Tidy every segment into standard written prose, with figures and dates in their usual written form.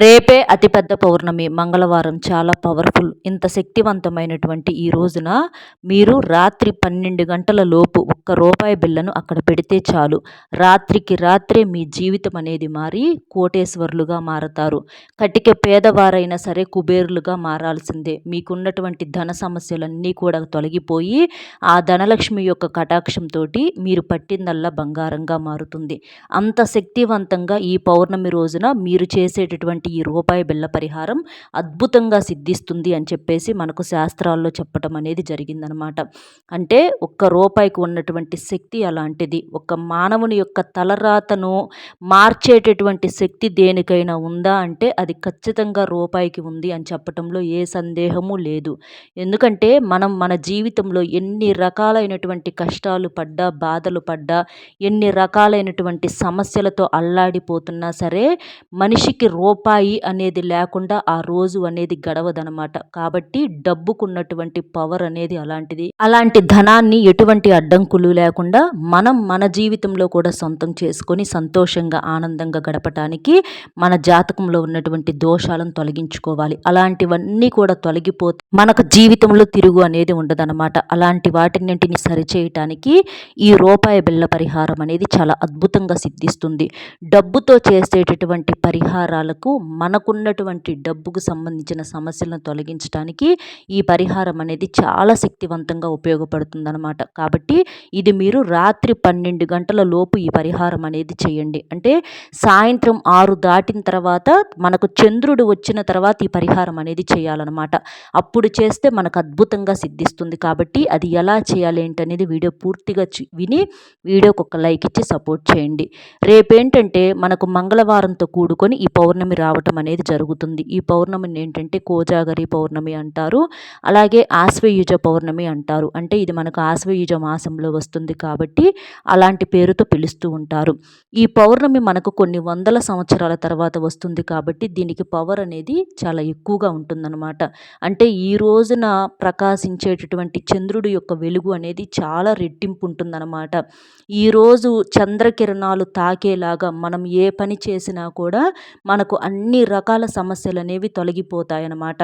రేపే అతిపెద్ద పౌర్ణమి మంగళవారం చాలా పవర్ఫుల్. ఇంత శక్తివంతమైనటువంటి ఈ రోజున మీరు రాత్రి 12 గంటల లోపు ఒక్క రూపాయి బిళ్ళను అక్కడ పెడితే చాలు. రాత్రికి రాత్రే మీ జీవితం అనేది మారి కోటేశ్వర్లుగా మారతారు. కటిక పేదవారైనా సరే కుబేరులుగా మారాల్సిందే. మీకున్నటువంటి ధన సమస్యలన్నీ కూడా తొలగిపోయి ఆ ధనలక్ష్మి యొక్క కటాక్షంతో మీరు పట్టిందల్లా బంగారంగా మారుతుంది. అంత శక్తివంతంగా ఈ పౌర్ణమి రోజున మీరు చేసేటటువంటి ఈ రూపాయి బిళ్ళ పరిహారం అద్భుతంగా సిద్ధిస్తుంది అని చెప్పేసి మనకు శాస్త్రాల్లో చెప్పడం అనేది జరిగిందనమాట. అంటే ఒక్క రూపాయికి ఉన్నటువంటి శక్తి అలాంటిది. ఒక మానవుని యొక్క తలరాతను మార్చేటటువంటి శక్తి దేనికైనా ఉందా అంటే అది ఖచ్చితంగా రూపాయికి ఉంది అని చెప్పటంలో ఏ సందేహము లేదు. ఎందుకంటే మనం మన జీవితంలో ఎన్ని రకాలైనటువంటి కష్టాలు పడ్డా, బాధలు పడ్డా, ఎన్ని రకాలైనటువంటి సమస్యలతో అల్లాడిపోతున్నా సరే మనిషికి రూపాయి అనేది లేకుండా ఆ రోజు అనేది గడవదనమాట. కాబట్టి డబ్బుకున్నటువంటి పవర్ అనేది అలాంటిది. అలాంటి ధనాన్ని ఎటువంటి అడ్డంకులు లేకుండా మనం మన జీవితంలో కూడా సొంతం చేసుకొని సంతోషంగా ఆనందంగా గడపటానికి మన జాతకంలో ఉన్నటువంటి దోషాలను తొలగించుకోవాలి. అలాంటివన్నీ కూడా తొలగిపోతే మనకు జీవితంలో తిరుగు అనేది ఉండదన్నమాట. అలాంటి వాటిన్నింటిని సరిచేయటానికి ఈ రూపాయి బిళ్ళ పరిహారం అనేది చాలా అద్భుతంగా సిద్ధిస్తుంది. డబ్బుతో చేసేటటువంటి పరిహారాలకు మనకున్నటువంటి డబ్బుకు సంబంధించిన సమస్యలను తొలగించడానికి ఈ పరిహారం అనేది చాలా శక్తివంతంగా ఉపయోగపడుతుందన్నమాట. కాబట్టి ఇది మీరు రాత్రి 12 గంటల లోపు ఈ పరిహారం అనేది చేయండి. అంటే సాయంత్రం 6 దాటిన తర్వాత మనకు చంద్రుడు వచ్చిన తర్వాత ఈ పరిహారం అనేది చేయాలన్నమాట. అప్పుడు చేస్తే మనకు అద్భుతంగా సిద్ధిస్తుంది. కాబట్టి అది ఎలా చేయాలి ఏంటనేది వీడియో పూర్తిగా విని వీడియోకి ఒక లైక్ ఇచ్చి సపోర్ట్ చేయండి. రేపేంటంటే మనకు మంగళవారంతో కూడుకొని ఈ పౌర్ణమి రావటం అనేది జరుగుతుంది. ఈ పౌర్ణమిని ఏంటంటే కోజాగరి పౌర్ణమి అంటారు. అలాగే ఆశ్వయుజ పౌర్ణమి అంటారు. అంటే ఇది మనకు ఆశ్వయుజ మాసంలో వస్తుంది కాబట్టి అలాంటి పేరుతో పిలుస్తూ ఉంటారు. ఈ పౌర్ణమి మనకు కొన్ని వందల సంవత్సరాల తర్వాత వస్తుంది కాబట్టి దీనికి పవర్ అనేది చాలా ఎక్కువగా ఉంటుందన్నమాట. అంటే ఈ రోజున ప్రకాశించేటటువంటి చంద్రుడి యొక్క వెలుగు అనేది చాలా రెట్టింపు ఉంటుందన్నమాట. ఈరోజు చంద్రకిరణాలు తాకేలాగా మనం ఏ పని చేసినా కూడా మనకు అన్ని రకాల సమస్యలు అనేవి తొలగిపోతాయన్నమాట.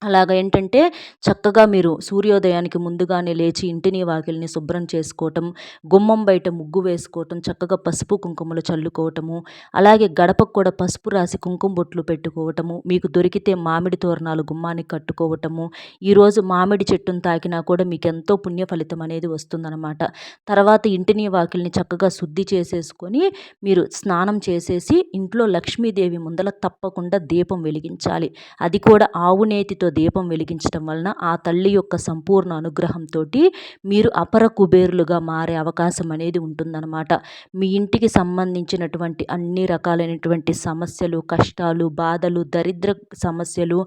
అలాగ ఏంటంటే చక్కగా మీరు సూర్యోదయానికి ముందుగానే లేచి ఇంటిని వాకిలిని శుభ్రం చేసుకోవటం, గుమ్మం బయట ముగ్గు వేసుకోవటం, చక్కగా పసుపు కుంకుమలు చల్లుకోవటము, అలాగే గడపకు కూడా పసుపు రాసి కుంకుమ బొట్లు పెట్టుకోవటము, మీకు దొరికితే మామిడి తోరణాలు గుమ్మానికి కట్టుకోవటము. ఈరోజు మామిడి చెట్టును తాకినా కూడా మీకు ఎంతో పుణ్య ఫలితం అనేది వస్తుందన్నమాట. తర్వాత ఇంటిని వాకిలిని చక్కగా శుద్ధి చేసేసుకొని మీరు స్నానం చేసేసి ఇంట్లో లక్ష్మీదేవి ముందల తప్పకుండా దీపం వెలిగించాలి. అది కూడా ఆవు నేతితో దీపం వెలిగించడం వలన ఆ తల్లి యొక్క సంపూర్ణ అనుగ్రహంతో మీరు అపర కుబేరులుగా మారే అవకాశం అనేది ఉంటుందన్నమాట. మీ ఇంటికి సంబంధించినటువంటి అన్ని రకాలైనటువంటి సమస్యలు, కష్టాలు, బాధలు, దరిద్ర సమస్యలు,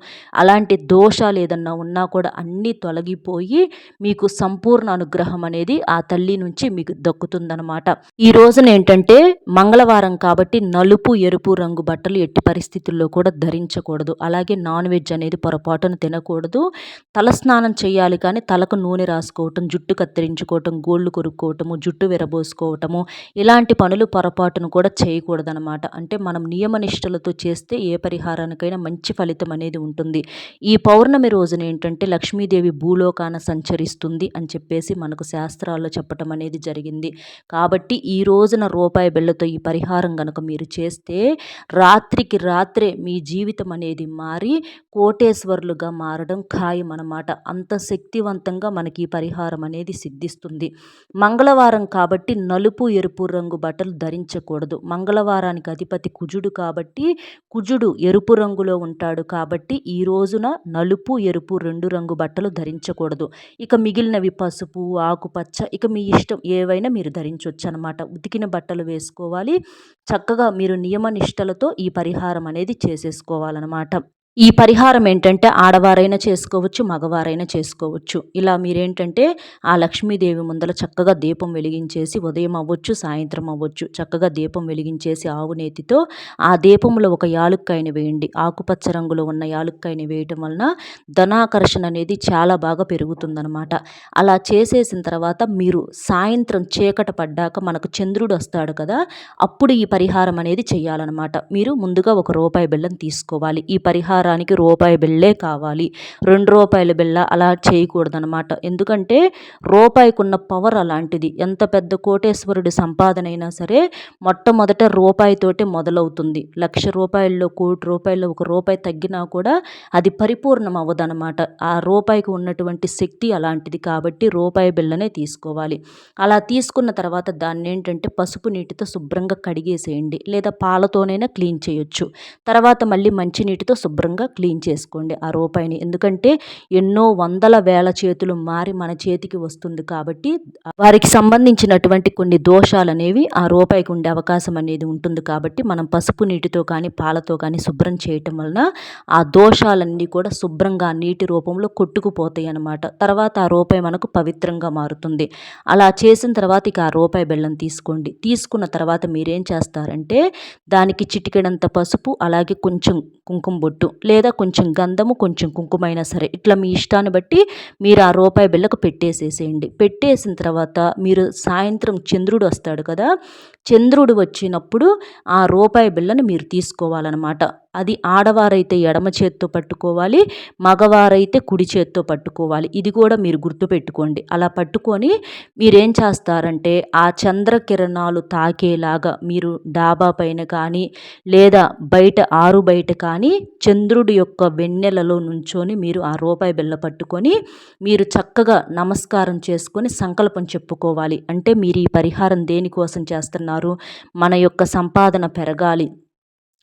అలాంటి దోషాలు ఏదన్నా ఉన్నా కూడా అన్నీ తొలగిపోయి మీకు సంపూర్ణ అనుగ్రహం అనేది ఆ తల్లి నుంచి మీకు దక్కుతుందన్నమాట. ఈ రోజున ఏంటంటే మంగళవారం కాబట్టి నలుపు, ఎరుపు రంగు బట్టలు ఎట్టి పరిస్థితుల్లో కూడా ధరించకూడదు. అలాగే నాన్ వెజ్ అనేది పొరపాటున తినకూడదు. తలస్నానం చేయాలి కానీ తలకు నూనె రాసుకోవటం, జుట్టు కత్తిరించుకోవటం, గోళ్ళు కొరుక్కోవటము, జుట్టు విరబోసుకోవటము ఇలాంటి పనులు పొరపాటును కూడా చేయకూడదనమాట. అంటే మనం నియమనిష్టలతో చేస్తే ఏ పరిహారానికైనా మంచి ఫలితం అనేది ఉంటుంది. ఈ పౌర్ణమి రోజున ఏంటంటే లక్ష్మీదేవి భూలోకాన సంచరిస్తుంది అని చెప్పేసి మనకు శాస్త్రాల్లో చెప్పటం అనేది జరిగింది. కాబట్టి ఈ రోజున రూపాయి బిళ్ళతో ఈ పరిహారం గనక మీరు చేస్తే రాత్రికి రాత్రే మీ జీవితం అనేది మారి కోటేశ్వర్లుగా మారడం ఖాయం అన్నమాట. అంత శక్తివంతంగా మనకి ఈ పరిహారం అనేది సిద్ధిస్తుంది. మంగళవారం కాబట్టి నలుపు, ఎరుపు రంగు బట్టలు ధరించకూడదు. మంగళవారానికి అధిపతి కుజుడు కాబట్టి కుజుడు ఎరుపు రంగులో ఉంటాడు కాబట్టి ఈ రోజున నలుపు, ఎరుపు 2 రంగు బట్టలు ధరించకూడదు. ఇక మిగిలినవి పసుపు, ఆకుపచ్చ ఇక మీ ఇష్టం ఏవైనా మీరు ధరించవచ్చు అనమాట. ఉతికిన బట్టలు వేసుకోవాలి. చక్కగా మీరు నియమ నిష్టలతో ఈ పరిహారం అనేది చేసేసుకోవాలన్నమాట. ఈ పరిహారం ఏంటంటే ఆడవారైనా చేసుకోవచ్చు, మగవారైనా చేసుకోవచ్చు. ఇలా మీరేంటంటే ఆ లక్ష్మీదేవి ముందల చక్కగా దీపం వెలిగించేసి ఉదయం అవ్వచ్చు, సాయంత్రం అవ్వచ్చు చక్కగా దీపం వెలిగించేసి ఆవు నేతితో ఆ దీపంలో ఒక యాలుక్కాయని వేయండి. ఆకుపచ్చ రంగులో ఉన్న యాలుక్కాయని వేయటం వలన ధనాకర్షణ అనేది చాలా బాగా పెరుగుతుందనమాట. అలా చేసేసిన తర్వాత మీరు సాయంత్రం చీకట పడ్డాక మనకు చంద్రుడు వస్తాడు కదా! అప్పుడు ఈ పరిహారం అనేది చేయాలనమాట. మీరు ముందుగా ఒక రూపాయి బిళ్ళను తీసుకోవాలి. ఈ పరిహారానికి రూపాయి బిళ్ళే కావాలి. రూ. 2 బిళ్ళ అలా చేయకూడదనమాట. ఎందుకంటే రూపాయికున్న పవర్ అలాంటిది. ఎంత పెద్ద కోటేశ్వరుడి సంపాదన అయినా సరే మొట్టమొదట రూపాయితోటే మొదలవుతుంది. రూ. 1,00,000లో రూ. 1,00,000లో ఒక రూపాయి తగ్గినా కూడా అది పరిపూర్ణం అవ్వదనమాట. ఆ రూపాయికి ఉన్నటువంటి శక్తి అలాంటిది కాబట్టి రూపాయి బిళ్ళనే తీసుకోవాలి. అలా తీసుకున్న తర్వాత దాన్నేంటంటే పసుపు నీటితో శుభ్రంగా కడిగేసేయండి. లేదా పాలతోనైనా క్లీన్ చేయొచ్చు. తర్వాత మళ్ళీ మంచినీటితో శుభ్రంగా క్లీన్ చేసుకోండి ఆ రూపాయిని. ఎందుకంటే ఎన్నో వందల వేల చేతులు మారి మన చేతికి వస్తుంది కాబట్టి వారికి సంబంధించినటువంటి కొన్ని దోషాలనేవి ఆ రూపాయికి ఉండే అవకాశం అనేది ఉంటుంది కాబట్టి మనం పసుపు నీటితో కానీ పాలతో కానీ శుభ్రం చేయటం వలన ఆ దోషాలన్నీ కూడా శుభ్రంగా నీటి రూపంలో కొట్టుకుపోతాయి అన్నమాట. తర్వాత ఆ రూపాయి మనకు పవిత్రంగా మారుతుంది. అలా చేసిన తర్వాత ఇక ఆ రూపాయి బెల్లం తీసుకోండి. తీసుకున్న తర్వాత మీరేం చేస్తారంటే దానికి చిటికెడంత పసుపు అలాగే కొంచెం కుంకుమ బొట్టు లేదా కొంచెం గంధము కొంచెం కుంకుమైనా సరే ఇట్లా మీ ఇష్టాన్ని బట్టి మీరు ఆ రూపాయి బిళ్ళకు పెట్టేసేసేయండి. పెట్టేసిన తర్వాత మీరు సాయంత్రం చంద్రుడు వస్తాడు కదా! చంద్రుడు వచ్చినప్పుడు ఆ రూపాయి బిళ్ళను మీరు తీసుకోవాలన్నమాట. అది ఆడవారైతే ఎడమ చేత్తో పట్టుకోవాలి, మగవారైతే కుడి చేత్తో పట్టుకోవాలి. ఇది కూడా మీరు గుర్తుపెట్టుకోండి. అలా పట్టుకొని మీరేం చేస్తారంటే ఆ చంద్రకిరణాలు తాకేలాగా మీరు డాబా పైన కానీ లేదా బయట ఆరు బయట కానీ చంద్రుడి యొక్క వెన్నెలలో నుంచొని మీరు ఆ రూపాయి బిళ్ళ పట్టుకొని మీరు చక్కగా నమస్కారం చేసుకొని సంకల్పం చెప్పుకోవాలి. అంటే మీరు ఈ పరిహారం దేనికోసం చేస్తున్నారు? మన యొక్క సంపాదన పెరగాలి,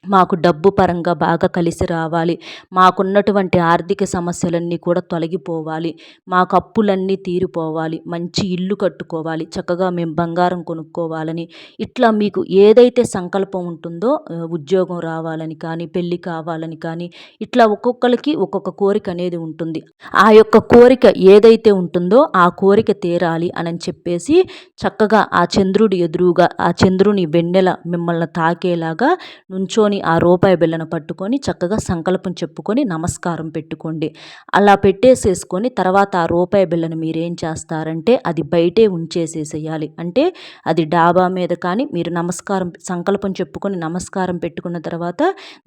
మాకు డబ్బు పరంగా బాగా కలిసి రావాలి, మాకున్నటువంటి ఆర్థిక సమస్యలన్నీ కూడా తొలగిపోవాలి, మాకు అప్పులన్నీ తీరిపోవాలి, మంచి ఇల్లు కట్టుకోవాలి, చక్కగా మేము బంగారం కొనుక్కోవాలని ఇట్లా మీకు ఏదైతే సంకల్పం ఉంటుందో ఉద్యోగం రావాలని కానీ పెళ్ళి కావాలని కానీ ఇట్లా ఒక్కొక్కరికి ఒక్కొక్క కోరిక అనేది ఉంటుంది. ఆ యొక్క కోరిక ఏదైతే ఉంటుందో ఆ కోరిక తీరాలి అని చెప్పేసి చక్కగా ఆ చంద్రుడి ఎదురుగా ఆ చంద్రుని వెన్నెల మిమ్మల్ని తాకేలాగా నుంచొని ఆ రూపాయి బిళ్ళను పట్టుకొని చక్కగా సంకల్పం చెప్పుకొని నమస్కారం పెట్టుకోండి. అలా పెట్టేసేసుకొని తర్వాత ఆ రూపాయి బిళ్ళను మీరేం చేస్తారంటే అది బయటే ఉంచేసేసేయాలి. అంటే అది డాబా మీద కానీ మీరు నమస్కారం సంకల్పం చెప్పుకొని నమస్కారం పెట్టుకున్న తర్వాత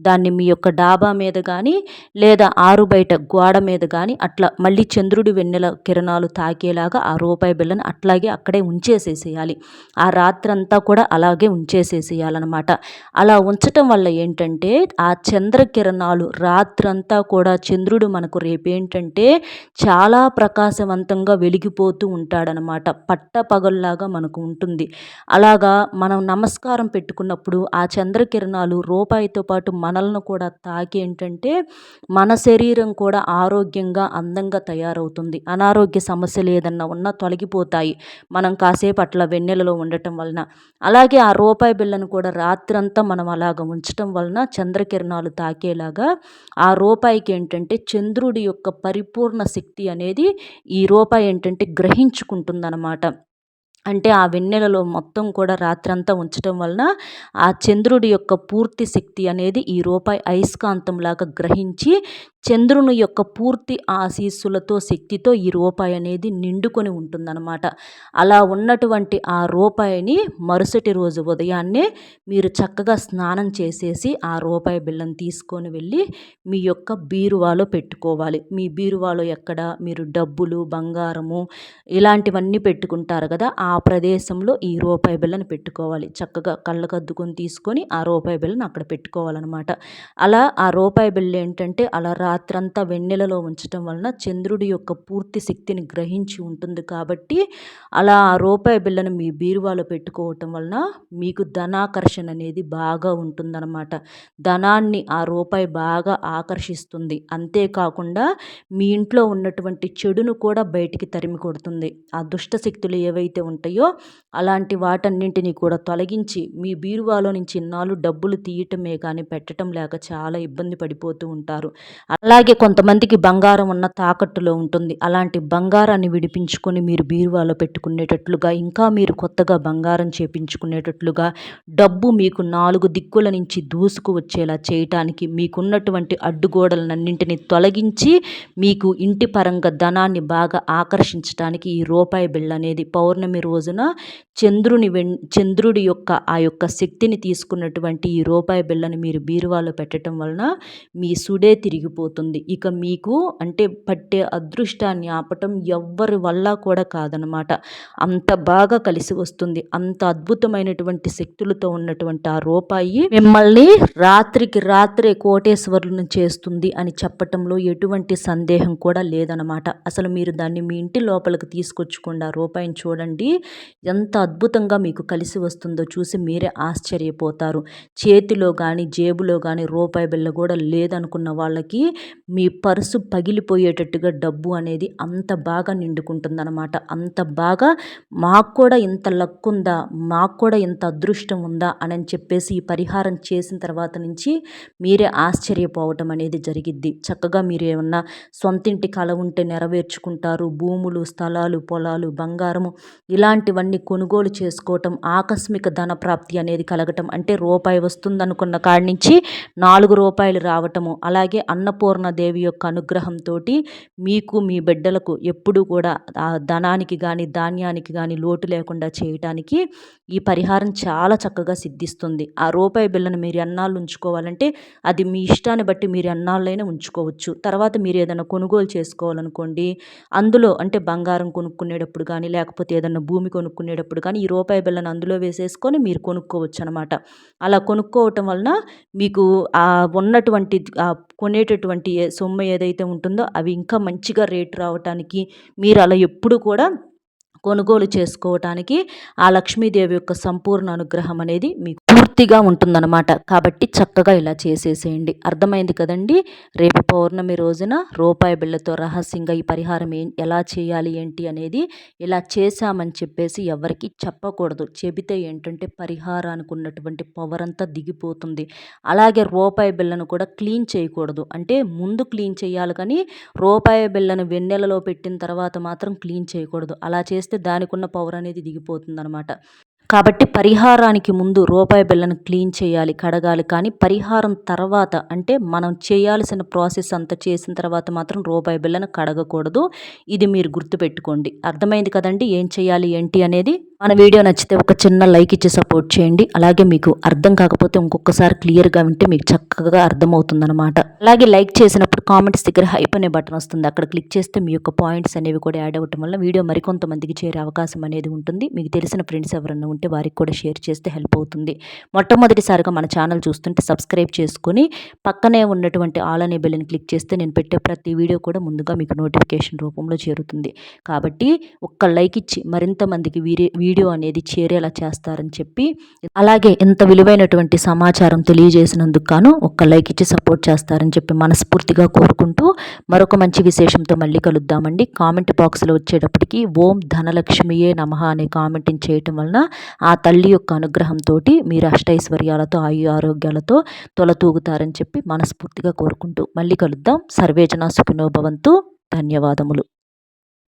దాన్ని మీ యొక్క డాబా మీద కానీ లేదా ఆరు బయట గోడ మీద కానీ అట్లా మళ్ళీ చంద్రుడి వెన్నెల కిరణాలు తాకేలాగా ఆ రూపాయి బిళ్ళను అట్లాగే అక్కడే ఉంచేసేసేయాలి. ఆ రాత్రంతా కూడా అలాగే ఉంచేసేసేయాలన్నమాట. అలా ఉంచటం వల్ల ఏంటంటే ఆ చంద్రకిరణాలు రాత్రంతా కూడా చంద్రుడు మనకు రేపేంటంటే చాలా ప్రకాశవంతంగా వెలిగిపోతూ ఉంటాడనమాట. పట్టపగల్లాగా మనకు ఉంటుంది. అలాగా మనం నమస్కారం పెట్టుకున్నప్పుడు ఆ చంద్రకిరణాలు రూపాయితో పాటు మనల్ని కూడా తాకి ఏంటంటే మన శరీరం కూడా ఆరోగ్యంగా అందంగా తయారవుతుంది. అనారోగ్య సమస్యలు ఏదన్నా ఉన్నా తొలగిపోతాయి మనం కాసేపు అట్లా వెన్నెలలో ఉండటం వలన. అలాగే ఆ రూపాయి బిళ్ళను కూడా రాత్రంతా మనం అలాగ ఉంచటం వలన చంద్రకిరణాలు తాకేలాగా ఆ రూపాయికి ఏంటంటే చంద్రుడి యొక్క పరిపూర్ణ శక్తి అనేది ఈ రూపాయి ఏంటంటే గ్రహించుకుంటుందన్నమాట. అంటే ఆ వెన్నెలలో మొత్తం కూడా రాత్రంతా ఉంచటం వలన ఆ చంద్రుడి యొక్క పూర్తి శక్తి అనేది ఈ రూపాయి అయస్కాంతంలాగా గ్రహించి చంద్రుని యొక్క పూర్తి ఆశీస్సులతో శక్తితో ఈ రూపాయి అనేది నిండుకొని ఉంటుందన్నమాట. అలా ఉన్నటువంటి ఆ రూపాయిని మరుసటి రోజు ఉదయాన్నే మీరు చక్కగా స్నానం చేసేసి ఆ రూపాయి బిళ్ళను తీసుకొని వెళ్ళి మీ యొక్క బీరువాలో పెట్టుకోవాలి. మీ బీరువాలో ఎక్కడ మీరు డబ్బులు బంగారము ఇలాంటివన్నీ పెట్టుకుంటారు కదా, ఆ ప్రదేశంలో ఈ రూపాయి బిళ్ళను పెట్టుకోవాలి. చక్కగా కళ్ళకద్దుకొని తీసుకొని ఆ రూపాయి బిళ్ళను అక్కడ పెట్టుకోవాలన్నమాట. అలా ఆ రూపాయి బిళ్ళ ఏంటంటే అలా రాత్రంతా వెన్నెలలో ఉంచటం వలన చంద్రుడి యొక్క పూర్తి శక్తిని గ్రహించి ఉంటుంది కాబట్టి అలా ఆ రూపాయి బిళ్ళను మీ బీరువాలో పెట్టుకోవటం వలన మీకు ధనాకర్షణ అనేది బాగా ఉంటుందన్నమాట. ధనాన్ని ఆ రూపాయి బాగా ఆకర్షిస్తుంది. అంతేకాకుండా మీ ఇంట్లో ఉన్నటువంటి చెడును కూడా బయటికి తరిమి కొడుతుంది. ఆ దుష్ట శక్తులు ఏవైతే ఉంటాయో ఉంటాయో అలాంటి వాటన్నింటినీ కూడా తొలగించి మీ బీరువాలో నుంచి ఇన్నాళ్ళు డబ్బులు తీయటమే కానీ పెట్టడం లేక చాలా ఇబ్బంది పడిపోతూ ఉంటారు. అలాగే కొంతమందికి బంగారం ఉన్న తాకట్టులో ఉంటుంది. అలాంటి బంగారాన్ని విడిపించుకొని మీరు బీరువాలో పెట్టుకునేటట్లుగా, ఇంకా మీరు కొత్తగా బంగారం చేపించుకునేటట్లుగా, డబ్బు మీకు 4 దిక్కుల నుంచి దూసుకు వచ్చేలా చేయటానికి, మీకున్నటువంటి అడ్డుగోడలన్నింటినీ తొలగించి మీకు ఇంటి పరంగా ధనాన్ని బాగా ఆకర్షించటానికి ఈ రూపాయి బిళ్ళ అనేది పౌర్ణమి రోజున చంద్రుడి యొక్క ఆ యొక్క శక్తిని తీసుకున్నటువంటి ఈ రూపాయి బిళ్ళని మీరు బీరువాలో పెట్టడం వలన మీ సుడే తిరిగిపోతుంది. ఇక మీకు అంటే పట్టే అదృష్టాన్ని ఆపటం ఎవ్వరి వల్ల కూడా కాదనమాట. అంత బాగా కలిసి వస్తుంది. అంత అద్భుతమైనటువంటి శక్తులతో ఉన్నటువంటి ఆ రూపాయి మిమ్మల్ని రాత్రికి రాత్రే కోటేశ్వరులను చేస్తుంది అని చెప్పటంలో ఎటువంటి సందేహం కూడా లేదనమాట. అసలు మీరు దాన్ని మీ ఇంటి లోపలికి తీసుకొచ్చుకోండి. ఆ రూపాయిని చూడండి, ఎంత అద్భుతంగా మీకు కలిసి వస్తుందో చూసి మీరే ఆశ్చర్యపోతారు. చేతిలో కానీ జేబులో కానీ రూపాయి బిళ్ళ కూడా లేదనుకున్న వాళ్ళకి మీ పర్సు పగిలిపోయేటట్టుగా డబ్బు అనేది అంత బాగా నిండుకుంటుందన్నమాట. అంత బాగా మాకు కూడా ఇంత లక్ ఉందా, మాకు కూడా ఇంత అదృష్టం ఉందా అని చెప్పేసి ఈ పరిహారం చేసిన తర్వాత నుంచి మీరే ఆశ్చర్యపోవటం అనేది జరిగిద్ది. చక్కగా మీరు ఏమన్నా సొంతింటి కల ఉంటే నెరవేర్చుకుంటారు. భూములు, స్థలాలు, పొలాలు, బంగారము ఇలాంటివన్నీ కొనుగోలు చేసుకోవటం, ఆకస్మిక ధన ప్రాప్తి అనేది కలగటం, అంటే రూపాయి వస్తుందనుకున్న కాడి నుంచి 4 రూపాయలు రావటము, అలాగే అన్నపూర్ణదేవి యొక్క అనుగ్రహంతో మీకు మీ బిడ్డలకు ఎప్పుడూ కూడా ఆ ధనానికి కానీ ధాన్యానికి కానీ లోటు లేకుండా చేయటానికి ఈ పరిహారం చాలా చక్కగా సిద్ధిస్తుంది. ఆ రూపాయి బిళ్ళను మీరు ఎన్నాళ్ళు ఉంచుకోవాలంటే అది మీ ఇష్టాన్ని బట్టి మీరు ఎన్నాళ్ళైనా ఉంచుకోవచ్చు. తర్వాత మీరు ఏదైనా కొనుగోలు చేసుకోవాలనుకోండి, అందులో అంటే బంగారం కొనుక్కునేటప్పుడు కానీ లేకపోతే ఏదైనా భూమి కొనుక్కునేటప్పుడు కానీ ఈ రూపాయి బిళ్ళను అందులో వేసేసుకొని మీరు కొనుక్కోవచ్చు అనమాట. అలా కొనుక్కోవటం వలన మీకు ఉన్నటువంటి కొనేటటువంటి సొమ్ము ఏదైతే ఉంటుందో అవి ఇంకా మంచిగా రేటు రావటానికి, మీరు అలా ఎప్పుడు కూడా కొనుగోలు చేసుకోవటానికి ఆ లక్ష్మీదేవి యొక్క సంపూర్ణ అనుగ్రహం అనేది మీకు పూర్తిగా ఉంటుందన్నమాట. కాబట్టి చక్కగా ఇలా చేసేసేయండి. అర్థమైంది కదండి. రేపు పౌర్ణమి రోజున రూపాయి బిళ్ళతో రహస్యంగా ఈ పరిహారం ఎలా చేయాలి ఏంటి అనేది ఇలా చేశామని చెప్పేసి ఎవరికి చెప్పకూడదు. చెబితే ఏంటంటే పరిహారానికి ఉన్నటువంటి పవర్ అంతా దిగిపోతుంది. అలాగే రూపాయి బిళ్ళను కూడా క్లీన్ చేయకూడదు. అంటే ముందు క్లీన్ చేయాలి కానీ రూపాయి బిళ్ళను వెన్నెలలో పెట్టిన తర్వాత మాత్రం క్లీన్ చేయకూడదు. అలా చేస్తే దానికి ఉన్న పవర్ అనేది దిగిపోతుందన్నమాట. కాబట్టి పరిహారానికి ముందు రూపాయి బిళ్ళను క్లీన్ చేయాలి, కడగాలి. కానీ పరిహారం తర్వాత అంటే మనం చేయాల్సిన ప్రాసెస్ అంతా చేసిన తర్వాత మాత్రం రూపాయి బిళ్ళను కడగకూడదు. ఇది మీరు గుర్తుపెట్టుకోండి. అర్థమైంది కదండి ఏం చేయాలి ఏంటి అనేది. మన వీడియో నచ్చితే ఒక చిన్న లైక్ ఇచ్చి సపోర్ట్ చేయండి. అలాగే మీకు అర్థం కాకపోతే ఇంకొకసారి క్లియర్గా వింటే మీకు చక్కగా అర్థమవుతుందన్నమాట. అలాగే లైక్ చేసినప్పుడు కామెంట్స్ దగ్గర హైప్ అనే బటన్ వస్తుంది. అక్కడ క్లిక్ చేస్తే మీ యొక్క పాయింట్స్ అనేవి కూడా యాడ్ అవ్వటం వల్ల వీడియో మరికొంతమందికి చేరే అవకాశం అనేది ఉంటుంది. మీకు తెలిసిన ఫ్రెండ్స్ ఎవరన్నా ఉంటే వారికి కూడా షేర్ చేస్తే హెల్ప్ అవుతుంది. మొట్టమొదటిసారిగా మన ఛానల్ చూస్తుంటే సబ్స్క్రైబ్ చేసుకొని పక్కనే ఉన్నటువంటి ఆల్ అనే బెల్ని క్లిక్ చేస్తే నేను పెట్టే ప్రతి వీడియో కూడా ముందుగా మీకు నోటిఫికేషన్ రూపంలో చేరుతుంది. కాబట్టి ఒక్క లైక్ ఇచ్చి మరింత మందికి వీడియో అనేది చేరేలా చేస్తారని చెప్పి, అలాగే ఇంత విలువైనటువంటి సమాచారం తెలియజేసినందుకు గాను ఒక్క లైక్ ఇచ్చి సపోర్ట్ చేస్తారని చెప్పి మనస్ఫూర్తిగా కోరుకుంటూ మరొక మంచి విశేషంతో మళ్ళీ కలుద్దామండి. కామెంట్ బాక్స్లో వచ్చేటప్పటికి ఓం ధనలక్ష్మియే నమః అనే కామెంటింగ్ చేయటం వలన ఆ తల్లి యొక్క అనుగ్రహంతో మీరు అష్టైశ్వర్యాలతో ఆరోగ్యాలతో తొలతూగుతారని చెప్పి మనస్ఫూర్తిగా కోరుకుంటూ మళ్ళీ కలుద్దాం. సర్వేజన సుఖినో భవంతు. ధన్యవాదములు.